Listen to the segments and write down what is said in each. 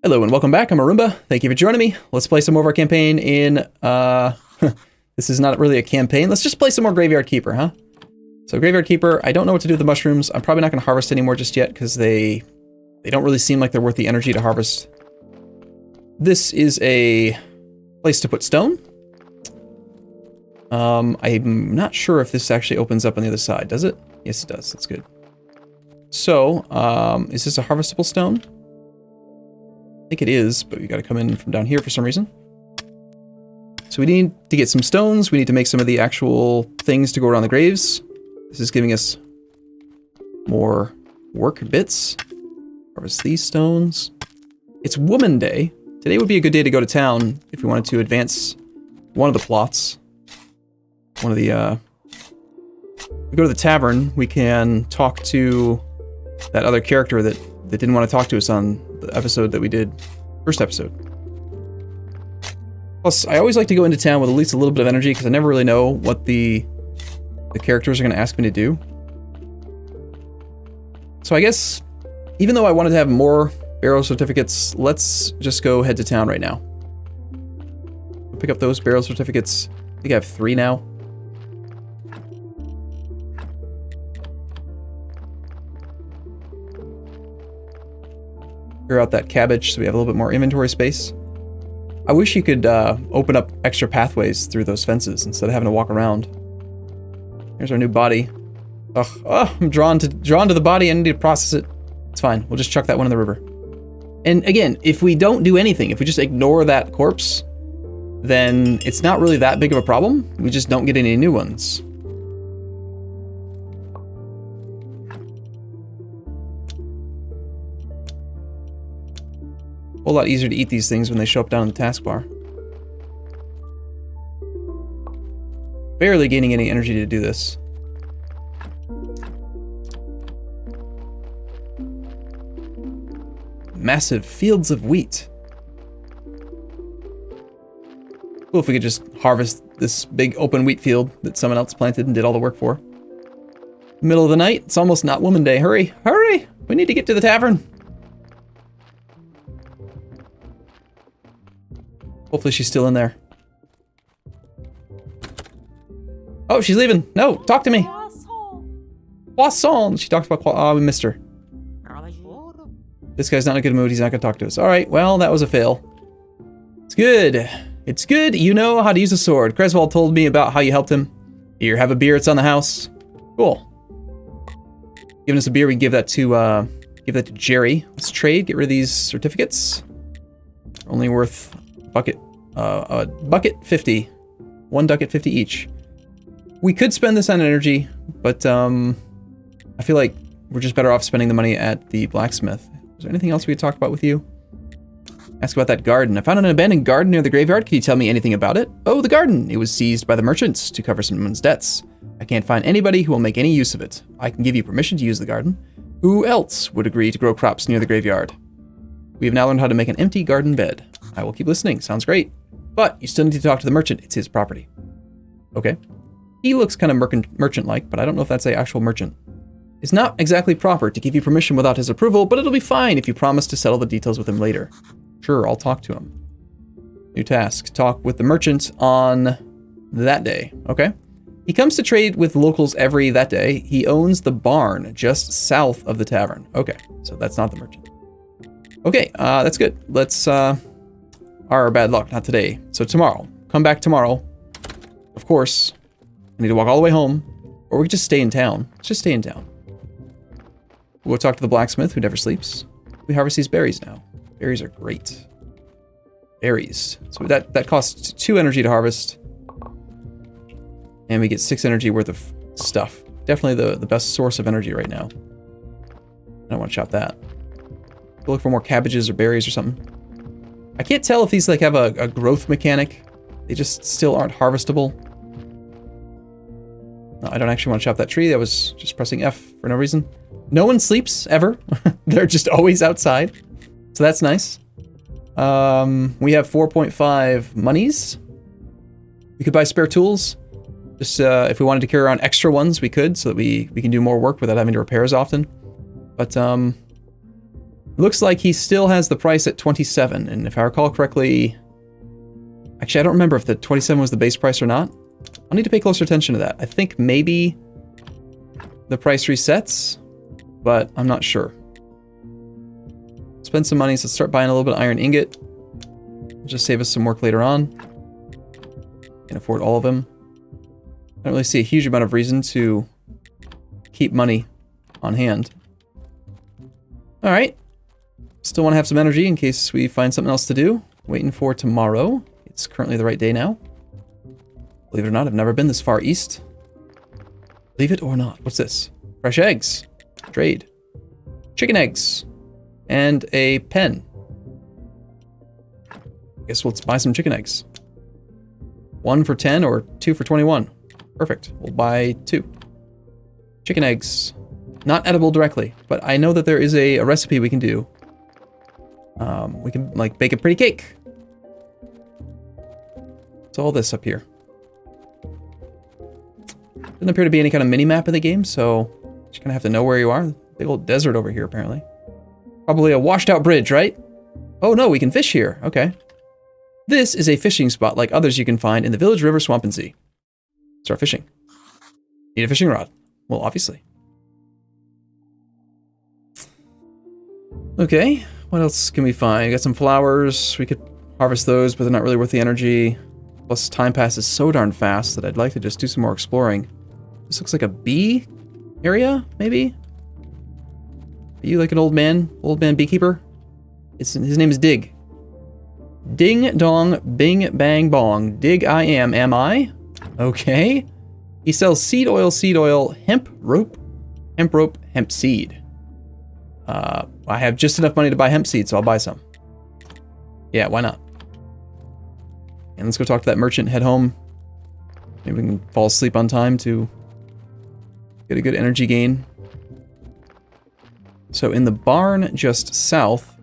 Hello and welcome back. I'm Arumba. Thank you for joining me. Let's play some more of our campaign in, this is not really a campaign. Let's just play some more Graveyard Keeper, huh? So Graveyard Keeper, I don't know what to do with the mushrooms. I'm probably not going to harvest anymore just yet because they don't really seem like they're worth the energy to harvest. This is a place to put stone. I'm not sure if this actually opens up on the other side. Does it? Yes, it does. That's good. So, is this a harvestable stone? I think it is, but we got to come in from down here for some reason. So we need to get some stones. We need to make some of the actual things to go around the graves. This is giving us more work bits. Harvest these stones. It's Woman Day. Today would be a good day to go to town if we wanted to advance one of the plots. One of the, we go to the tavern, we can talk to that other character that didn't want to talk to us on the episode that we did, first episode. Plus, I always like to go into town with at least a little bit of energy because I never really know what the characters are going to ask me to do. So I guess, even though I wanted to have more burial certificates, let's just go head to town right now. We'll pick up those burial certificates. I think I have 3 now. Clear out that cabbage so we have a little bit more inventory space. I wish you could open up extra pathways through those fences instead of having to walk around. Here's our new body. Ugh, I'm drawn to the body. I need to process it. It's fine. We'll just chuck that one in the river. And again, if we don't do anything, if we just ignore that corpse, then it's not really that big of a problem. We just don't get any new ones. A whole lot easier to eat these things when they show up down in the taskbar. Barely gaining any energy to do this. Massive fields of wheat. Cool if we could just harvest this big open wheat field that someone else planted and did all the work for. Middle of the night, it's almost not Woman Day. Hurry, hurry! We need to get to the tavern. Hopefully she's still in there. Oh, she's leaving. No, talk to me. Poisson. She talked about... Oh, we missed her. This guy's not in a good mood. He's not going to talk to us. All right, well, that was a fail. It's good. It's good. You know how to use a sword. Creswell told me about how you helped him. Here, have a beer. It's on the house. Cool. Giving us a beer. We can give that to Jerry. Let's trade. Get rid of these certificates. Only worth... bucket 50. 1 ducat 50 each. We could spend this on energy, but I feel like we're just better off spending the money at the blacksmith. Is there anything else we could talk about with you? Ask about that garden. I found an abandoned garden near the graveyard. Can you tell me anything about it? Oh, the garden. It was seized by the merchants to cover someone's debts. I can't find anybody who will make any use of it. I can give you permission to use the garden. Who else would agree to grow crops near the graveyard? We have now learned how to make an empty garden bed. I will keep listening. Sounds great. But you still need to talk to the merchant. It's his property. Okay. He looks kind of merchant-like, but I don't know if that's an actual merchant. It's not exactly proper to give you permission without his approval, but it'll be fine if you promise to settle the details with him later. Sure, I'll talk to him. New task. Talk with the merchant on that day. Okay. He comes to trade with locals that day. He owns the barn just south of the tavern. Okay, so that's not the merchant. Okay, that's good. Let's, our bad luck, not today. So tomorrow. Come back tomorrow. Of course. I need to walk all the way home. Or we could just stay in town. Let's just stay in town. We'll talk to the blacksmith who never sleeps. We harvest these berries now. Berries are great. Berries. So that costs 2 energy to harvest. And we get 6 energy worth of stuff. Definitely the best source of energy right now. I don't want to chop that. We'll look for more cabbages or berries or something. I can't tell if these like have a growth mechanic. They just still aren't harvestable. No, I don't actually want to chop that tree. That was just pressing F for no reason. No one sleeps, ever. They're just always outside. So that's nice. We have 4.5 monies. We could buy spare tools. Just if we wanted to carry around extra ones, we could, so that we can do more work without having to repair as often. But Looks like he still has the price at 27, and if I recall correctly... Actually, I don't remember if the 27 was the base price or not. I'll need to pay closer attention to that. I think maybe the price resets, but I'm not sure. Spend some money, so start buying a little bit of iron ingot. Just save us some work later on. Can afford all of them. I don't really see a huge amount of reason to keep money on hand. Alright. Still want to have some energy in case we find something else to do. Waiting for tomorrow. It's currently the right day now. Believe it or not, I've never been this far east. Believe it or not. What's this? Fresh eggs. Trade. Chicken eggs. And a pen. Guess let's buy some chicken eggs. 1 for 10 or 2 for 21. Perfect. We'll buy 2. Chicken eggs. Not edible directly, but I know that there is a recipe we can do. We can, like, bake a pretty cake. What's all this up here? Doesn't appear to be any kind of mini-map in the game, so you're just gonna have to know where you are. Big old desert over here, apparently. Probably a washed-out bridge, right? Oh no, we can fish here. Okay. This is a fishing spot like others you can find in the village, river, swamp, and sea. Start fishing. Need a fishing rod. Well, obviously. Okay, what else can we find? Got some flowers. We could harvest those, but they're not really worth the energy. Plus, time passes so darn fast that I'd like to just do some more exploring. This looks like a bee area, maybe? Are you like an old man beekeeper? His name is Dig. Ding dong, bing bang bong. Dig I am I? Okay. He sells seed oil, hemp rope, hemp seed. I have just enough money to buy hemp seed, so I'll buy some. Yeah, why not? And let's go talk to that merchant, head home. Maybe we can fall asleep on time to get a good energy gain. So in the barn just south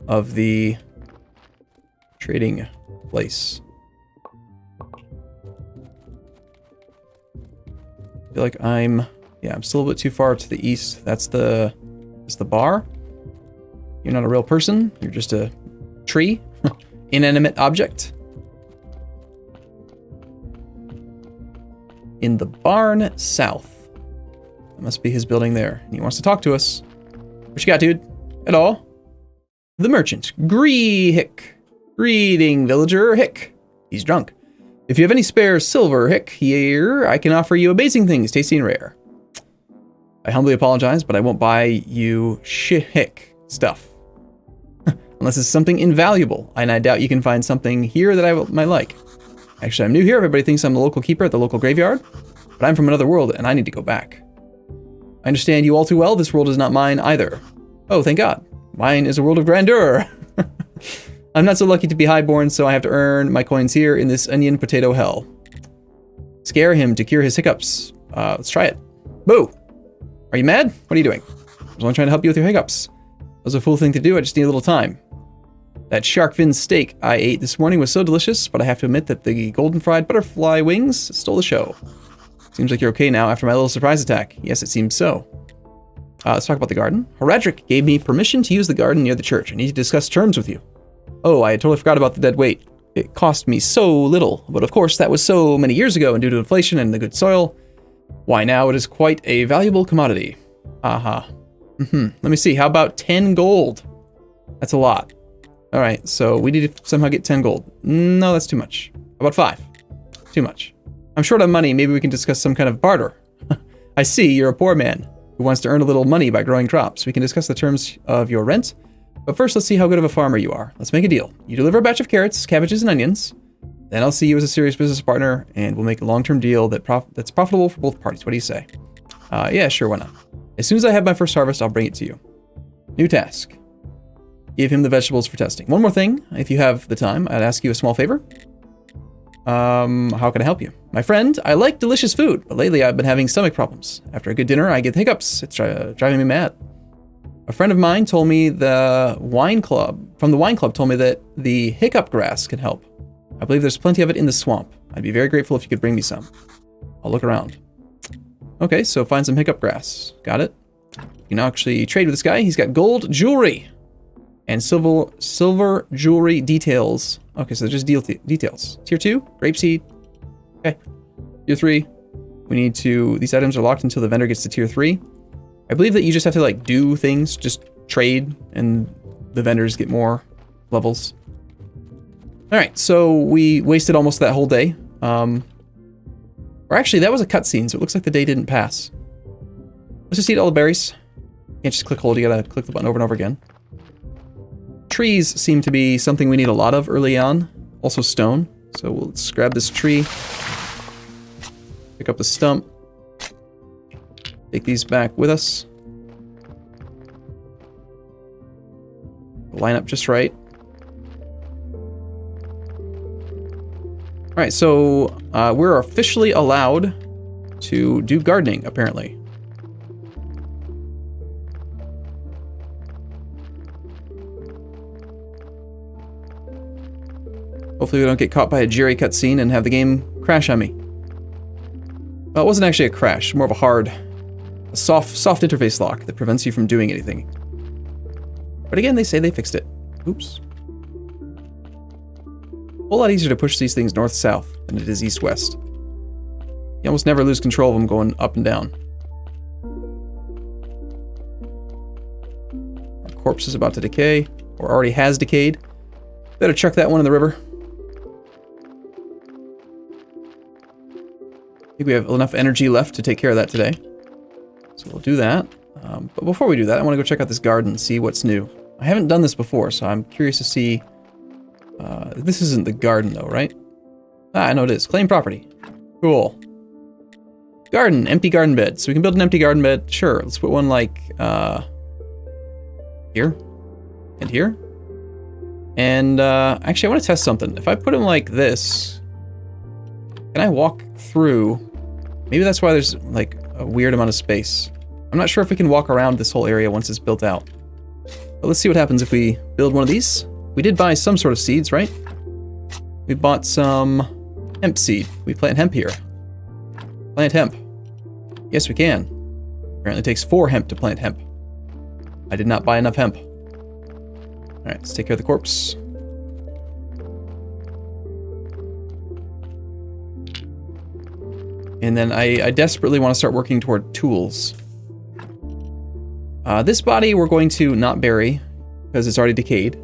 of the trading place. I feel like I'm still a little bit too far to the east. That's the bar. You're not a real person. You're just a tree, inanimate object. In the barn south. That must be his building there. And he wants to talk to us. What you got, dude? At all? The merchant. Hick. Greeting, villager. Hick. He's drunk. If you have any spare silver, Hick, here, I can offer you amazing things, tasty and rare. I humbly apologize, but I won't buy you hick stuff. Unless it's something invaluable, and I doubt you can find something here that I might like. Actually, I'm new here. Everybody thinks I'm the local keeper at the local graveyard, but I'm from another world, and I need to go back. I understand you all too well. This world is not mine either. Oh, thank God. Mine is a world of grandeur. I'm not so lucky to be highborn, so I have to earn my coins here in this onion potato hell. Scare him to cure his hiccups. Let's try it. Boo! Are you mad? What are you doing? I was only trying to help you with your hiccups. That was a fool thing to do. I just need a little time. That shark fin steak I ate this morning was so delicious, but I have to admit that the golden fried butterfly wings stole the show. Seems like you're okay now after my little surprise attack. Yes, it seems so. Let's talk about the garden. Horadric gave me permission to use the garden near the church. I need to discuss terms with you. Oh, I totally forgot about the dead weight. It cost me so little, but of course that was so many years ago, and due to inflation and the good soil, why now it is quite a valuable commodity. Aha. Let me see, how about 10 gold? That's a lot. Alright, so we need to somehow get 10 gold. No, that's too much. How about 5? Too much. I'm short on money, maybe we can discuss some kind of barter. I see, you're a poor man who wants to earn a little money by growing crops. We can discuss the terms of your rent, but first let's see how good of a farmer you are. Let's make a deal. You deliver a batch of carrots, cabbages, and onions, then I'll see you as a serious business partner, and we'll make a long-term deal that's profitable for both parties. What do you say? Yeah, sure, why not? As soon as I have my first harvest, I'll bring it to you. New task. Give him the vegetables for testing. One more thing, if you have the time, I'd ask you a small favor. How can I help you? My friend, I like delicious food, but lately I've been having stomach problems. After a good dinner, I get hiccups. It's driving me mad. A friend of mine told me from the wine club told me that the hiccup grass can help. I believe there's plenty of it in the swamp. I'd be very grateful if you could bring me some. I'll look around. Okay, so find some hiccup grass. Got it. You can actually trade with this guy. He's got gold jewelry. And silver jewelry details. Okay, so just details. Tier 2, grapeseed. Okay. Tier 3, we need to, these items are locked until the vendor gets to tier 3. I believe that you just have to like do things, just trade, and the vendors get more levels. All right, so we wasted almost that whole day. Or actually, that was a cutscene, so it looks like the day didn't pass. Let's just eat all the berries. You can't just click hold, you gotta click the button over and over again. Trees seem to be something we need a lot of early on. Also stone. So let's grab this tree. Pick up the stump. Take these back with us. Line up just right. Alright, so we're officially allowed to do gardening, apparently. Hopefully we don't get caught by a Jerry cutscene and have the game crash on me. Well, it wasn't actually a crash, more of a soft interface lock that prevents you from doing anything. But again, they say they fixed it. Oops. A whole lot easier to push these things north-south than it is east-west. You almost never lose control of them going up and down. Our corpse is about to decay, or already has decayed. Better chuck that one in the river. I think we have enough energy left to take care of that today. So we'll do that. But before we do that, I want to go check out this garden and see what's new. I haven't done this before, so I'm curious to see... this isn't the garden, though, right? Ah, I know it is. Claim property. Cool. Garden. Empty garden bed. So we can build an empty garden bed. Sure. Let's put one, like, here. And here. And, actually, I want to test something. If I put them like this... Can I walk through? Maybe that's why there's, like, a weird amount of space. I'm not sure if we can walk around this whole area once it's built out. But let's see what happens if we build one of these. We did buy some sort of seeds, right? We bought some hemp seed. We plant hemp here. Plant hemp. Yes, we can. Apparently it takes 4 hemp to plant hemp. I did not buy enough hemp. Alright, let's take care of the corpse. And then I desperately want to start working toward tools. This body we're going to not bury, because it's already decayed.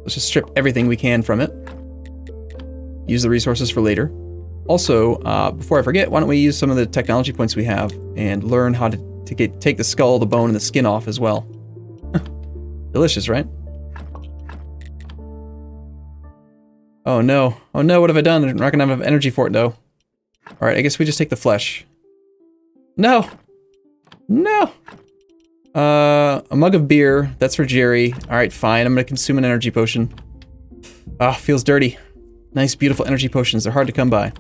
Let's just strip everything we can from it. Use the resources for later. Also, before I forget, why don't we use some of the technology points we have and learn how to take the skull, the bone, and the skin off as well. Delicious, right? Oh no. Oh no, what have I done? I'm not gonna have enough energy for it, though. Alright, I guess we just take the flesh. No! No! A mug of beer. That's for Jerry. Alright, fine. I'm gonna consume an energy potion. Ah, feels dirty. Nice, beautiful energy potions. They're hard to come by.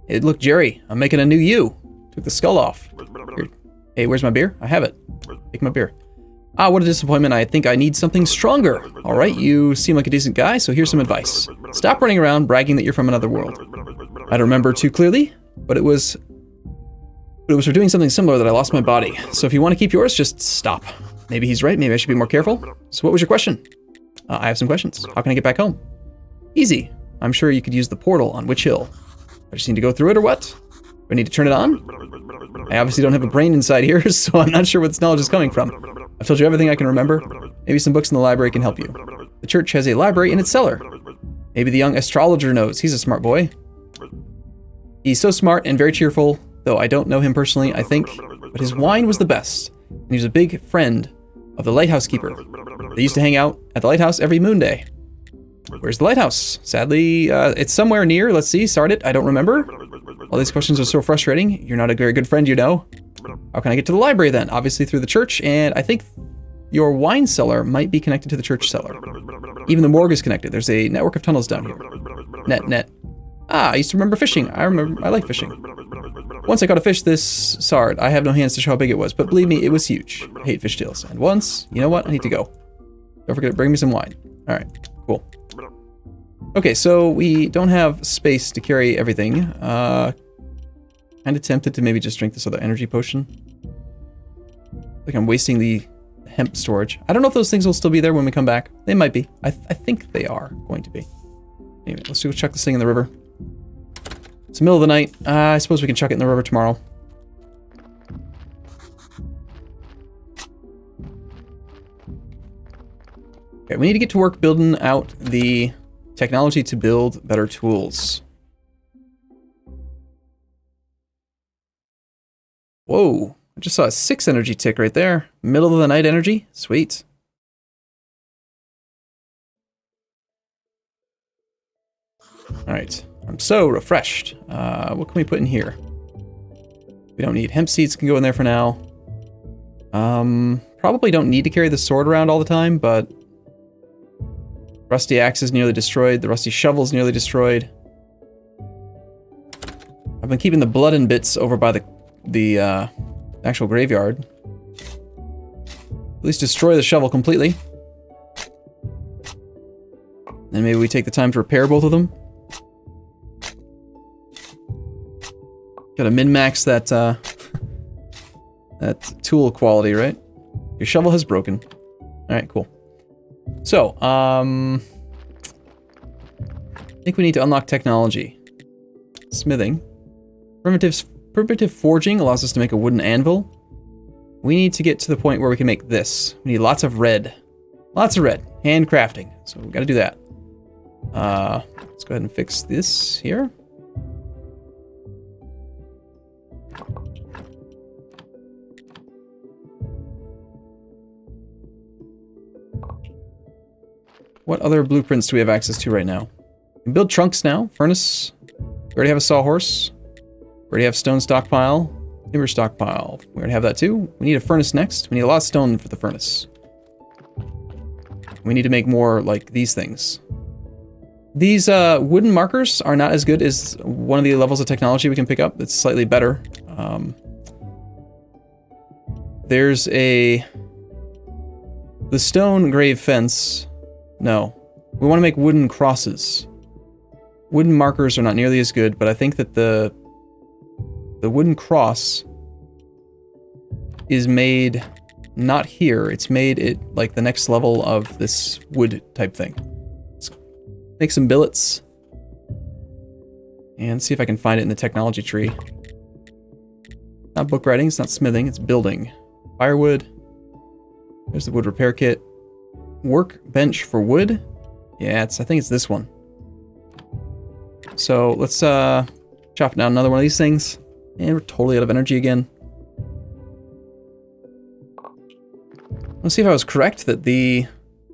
Hey, look, Jerry. I'm making a new you. Took the skull off. Here. Hey, where's my beer? I have it. Take my beer. Ah, what a disappointment. I think I need something stronger. Alright, you seem like a decent guy, so here's some advice. Stop running around bragging that you're from another world. I don't remember too clearly, but it was for doing something similar that I lost my body. So if you want to keep yours, just stop. Maybe he's right, maybe I should be more careful. So what was your question? I have some questions. How can I get back home? Easy. I'm sure you could use the portal on Witch Hill. I just need to go through it or what? Do I need to turn it on? I obviously don't have a brain inside here, so I'm not sure where this knowledge is coming from. I've told you everything I can remember. Maybe some books in the library can help you. The church has a library in its cellar. Maybe the young astrologer knows. He's a smart boy. He's so smart and very cheerful, though I don't know him personally, I think. But his wine was the best. And he was a big friend of the lighthouse keeper. They used to hang out at the lighthouse every moon day. Where's the lighthouse? Sadly, it's somewhere near. Let's see. Sardit, I don't remember. All these questions are so frustrating. You're not a very good friend, you know. How can I get to the library then? Obviously through the church, and I think your wine cellar might be connected to the church cellar. Even the morgue is connected. There's a network of tunnels down here. Net. Ah, I used to remember fishing. I like fishing. Once I caught a fish this sard. I have no hands to show how big it was, but believe me, it was huge. I hate fish tails. And once, you know what? I need to go. Don't forget to bring me some wine. All right, cool. Okay, so we don't have space to carry everything. Kind of tempted to maybe just drink this other energy potion. Like I'm wasting the hemp storage. I don't know if those things will still be there when we come back. They might be. I think they are going to be. Anyway, let's go chuck this thing in the river. It's the middle of the night. I suppose we can chuck it in the river tomorrow. Okay, we need to get to work building out the technology to build better tools. Whoa, I just saw a 6 energy tick right there. Middle of the night energy? Sweet. Alright, I'm so refreshed. What can we put in here? We don't need hemp seeds, can go in there for now. Probably don't need to carry the sword around all the time, but rusty axe is nearly destroyed. The rusty shovel is nearly destroyed. I've been keeping the blood and bits over by the actual graveyard. At least destroy the shovel completely. Then maybe we take the time to repair both of them. Gotta min-max that that tool quality, right? Your shovel has broken. Alright, cool. So, I think we need to unlock technology. Smithing. Primitive forging allows us to make a wooden anvil. We need to get to the point where we can make this. We need lots of red. Lots of red. Handcrafting. So we gotta do that. Let's go ahead and fix this here. What other blueprints do we have access to right now? We can build trunks now. Furnace. We already have a sawhorse. We already have stone stockpile. Timber stockpile. We already have that too. We need a furnace next. We need a lot of stone for the furnace. We need to make more like these things. These wooden markers are not as good as one of the levels of technology we can pick up. It's slightly better. There's the stone grave fence. No. We want to make wooden crosses. Wooden markers are not nearly as good, but I think that the wooden cross is made not here. It's made at like the next level of this wood type thing. Let's make some billets and see if I can find it in the technology tree. Not book writing, it's not smithing, it's building. Firewood. There's the wood repair kit. Workbench for wood. Yeah, I think it's this one. So let's chop down another one of these things. And we're totally out of energy again. Let's see if I was correct that the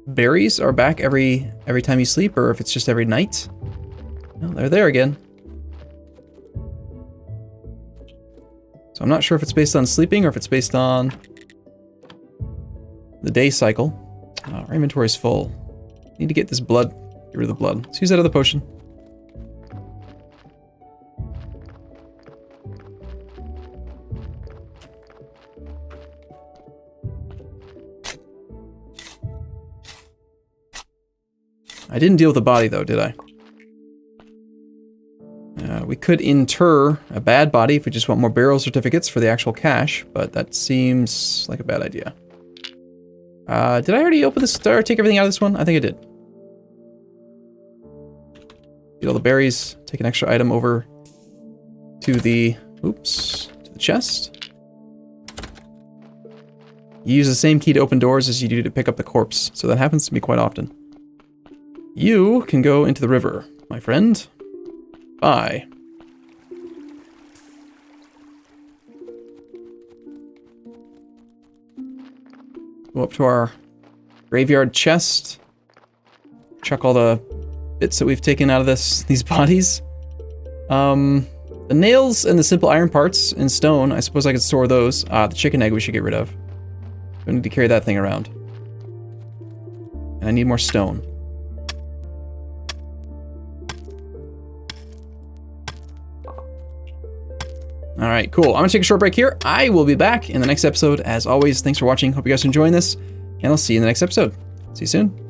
berries are back every time you sleep, or if it's just every night. Well, they're there again. So I'm not sure if it's based on sleeping or if it's based on the day cycle. Our inventory is full. Need to get this blood. Get rid of the blood. Let's use that other potion. I didn't deal with the body though, did I? We could inter a bad body if we just want more burial certificates for the actual cache, but that seems like a bad idea. Did I already open this or take everything out of this one? I think I did. Get all the berries, take an extra item over to the, to the chest. You use the same key to open doors as you do to pick up the corpse, so that happens to me quite often. You can go into the river, my friend. Bye. Go up to our graveyard chest. Chuck all the bits that we've taken out of these bodies. The nails and the simple iron parts in stone, I suppose I could store those. The chicken egg we should get rid of. Don't need to carry that thing around. And I need more stone. Alright, cool. I'm gonna take a short break here. I will be back in the next episode. As always, thanks for watching. Hope you guys are enjoying this. And I'll see you in the next episode. See you soon.